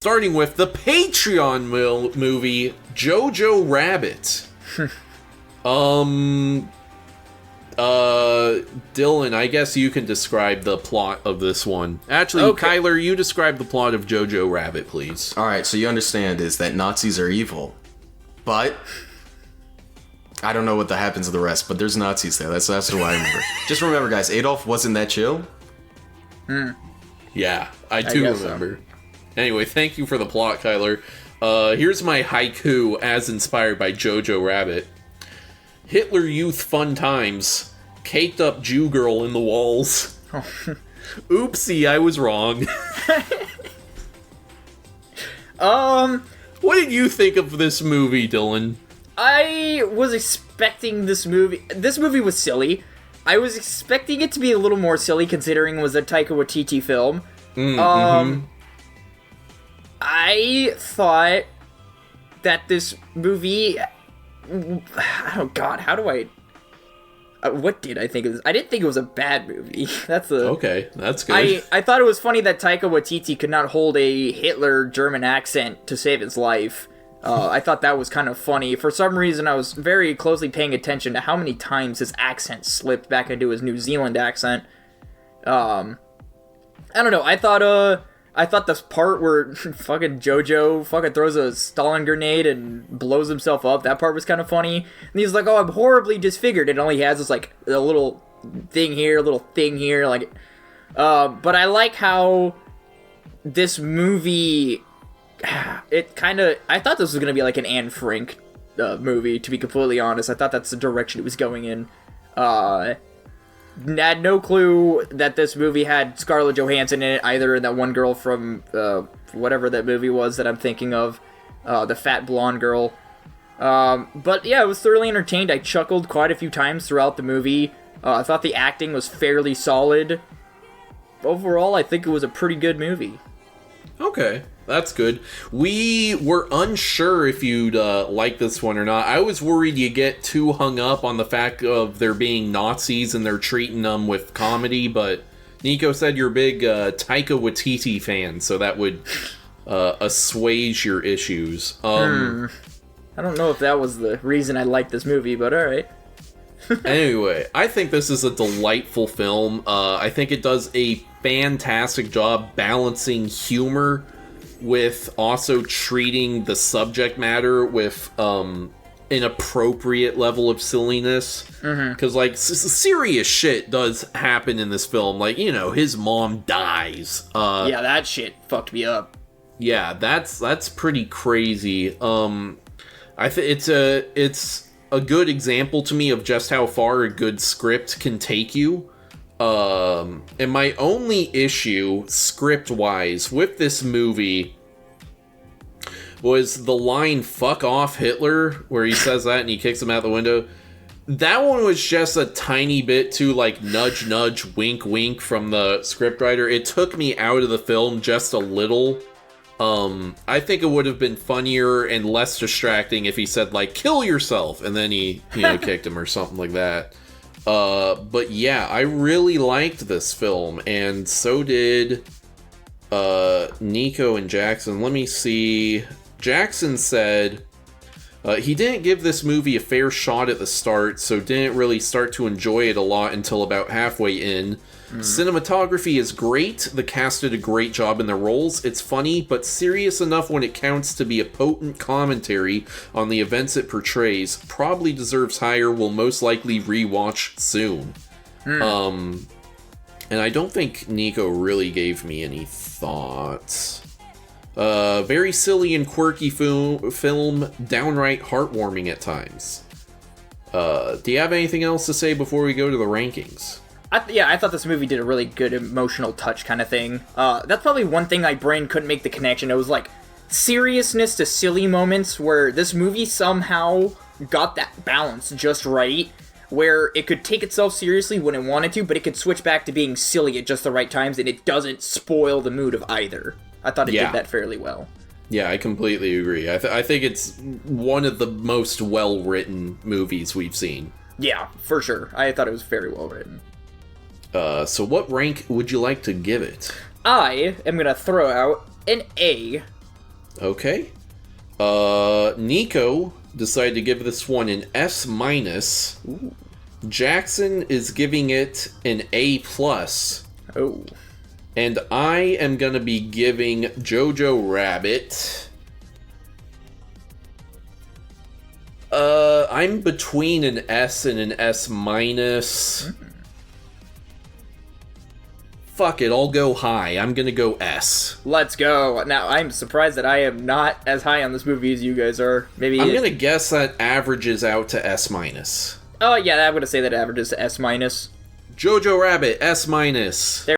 Starting with the Patreon movie, Jojo Rabbit. Dylan, I guess you can describe the plot of this one. Actually, okay. Kyler, you describe the plot of Jojo Rabbit, please. Alright, so you understand is that Nazis are evil. But I don't know what happens to the rest, but there's Nazis there. That's what I remember. Just remember, guys, Adolf wasn't that chill. Yeah, I do remember. So. Anyway, thank you for the plot, Kyler. Here's my haiku as inspired by Jojo Rabbit. Hitler Youth Fun Times. Caked up Jew girl in the walls. Oopsie, I was wrong. What did you think of this movie, Dylan? I was expecting this movie. This movie was silly. I was expecting it to be a little more silly, considering it was a Taika Waititi film. I thought that this movie... Oh god, how do I... what did I think of this? I didn't think it was a bad movie. Okay, that's good. I thought it was funny that Taika Waititi could not hold a Hitler German accent to save his life. I thought that was kind of funny. For some reason, I was very closely paying attention to how many times his accent slipped back into his New Zealand accent. I don't know, I thought this part where fucking Jojo fucking throws a Stalin grenade and blows himself up, that part was kind of funny. And he's like, oh, I'm horribly disfigured. And all he has is like a little thing here, like... but I like how this movie... It kind of... I thought this was going to be like an Anne Frank movie, to be completely honest. I thought that's the direction it was going in. Had no clue that this movie had Scarlett Johansson in it, either, and that one girl from whatever that movie was that I'm thinking of, the fat blonde girl. But yeah, I was thoroughly entertained. I chuckled quite a few times throughout the movie. I thought the acting was fairly solid. Overall, I think it was a pretty good movie. Okay, that's good. We were unsure if you'd like this one or not. I was worried you get too hung up on the fact of there being Nazis and they're treating them with comedy, but Nico said you're a big Taika Waititi fan, so that would assuage your issues. I don't know if that was the reason I liked this movie, but alright. Anyway, I think this is a delightful film. I think it does a fantastic job balancing humor with also treating the subject matter with an appropriate level of silliness. Because, like, serious shit does happen in this film. Like, you know, his mom dies. Yeah, that shit fucked me up. Yeah, that's pretty crazy. I think it's a good example to me of just how far a good script can take you. And my only issue, script-wise, with this movie was the line, "Fuck off, Hitler," where he says that and he kicks him out the window. That one was just a tiny bit too, like, nudge, nudge, wink, wink from the scriptwriter. It took me out of the film just a little. I think it would have been funnier and less distracting if he said, like, "Kill yourself," and then he, kicked him or something like that. But yeah, I really liked this film, and so did, Nico and Jackson. Let me see. Jackson said, he didn't give this movie a fair shot at the start, so didn't really start to enjoy it a lot until about halfway in. Cinematography is great, the cast did a great job in their roles, it's funny, but serious enough when it counts to be a potent commentary on the events it portrays, probably deserves higher, will most likely rewatch soon. And I don't think Nico really gave me any thoughts. Very silly and quirky film, downright heartwarming at times. Do you have anything else to say before we go to the rankings? I thought this movie did a really good emotional touch kind of thing. That's probably one thing my brain couldn't make the connection. It was like seriousness to silly moments where this movie somehow got that balance just right, where it could take itself seriously when it wanted to, but it could switch back to being silly at just the right times, and it doesn't spoil the mood of either. I thought it did that fairly well. Yeah, I completely agree. I think it's one of the most well-written movies we've seen. Yeah, for sure. I thought it was very well written. So what rank would you like to give it? I am going to throw out an A Okay. Nico decided to give this one an S-. Jackson is giving it an A+. Oh. And I am going to be giving Jojo Rabbit... I'm between an S and an S-. Fuck it, I'll go high. I'm gonna go S. Let's go. Now, I'm surprised that I am not as high on this movie as you guys are. Maybe I'm gonna guess that averages out to S-. Oh, yeah, I'm gonna say that averages to S-. Jojo Rabbit, S-. There